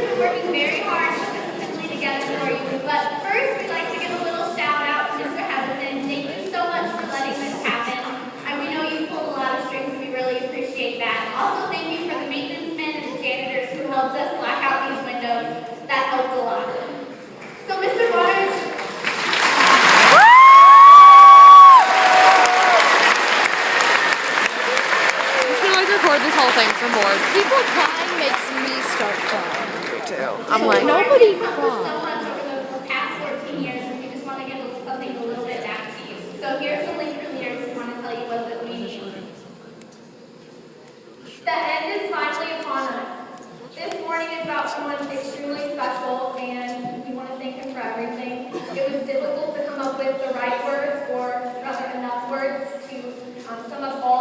been working very hard to put something together for you. But first, we'd like to give a little shout out to Mr. Hevison. Thank you so much for letting this happen. And we know you pulled a lot of strings, and we really appreciate that. Also, thank you for the maintenance men and the janitors who helped us black out these windows. That helped a lot. So, Mr. Waters. Record this whole thing for more. People crying makes me start crying. Me too. I'm like, nobody So cried. much over the past 14 years, and we just want to give something a little bit back to you. So here's the link from here. We want to tell you what we need. The end is finally upon us. This morning is about someone extremely special, and we want to thank him for everything. It was difficult to come up with the right words, or rather enough words to sum up all